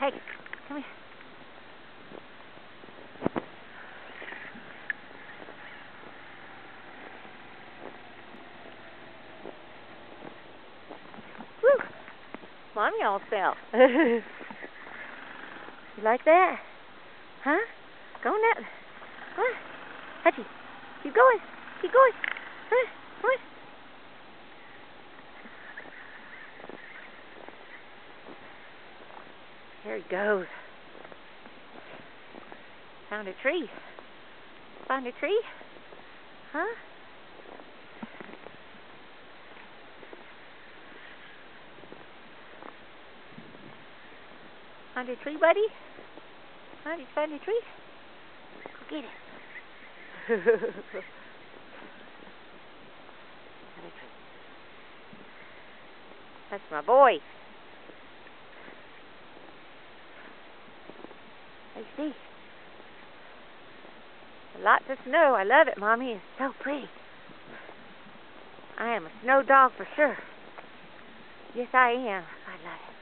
Hey, come here. Woo! Mommy all fell. You like that? Huh? Go on that. What? Hutchie, keep going. Keep going. Huh? What? There he goes. Found a tree. Found a tree? Huh? Found a tree, buddy? Huh? Did you find a tree? Go get it. That's my boy. Hey, see? Lots of snow. I love it, Mommy. It's so pretty. I am a snow dog for sure. Yes, I am. I love it.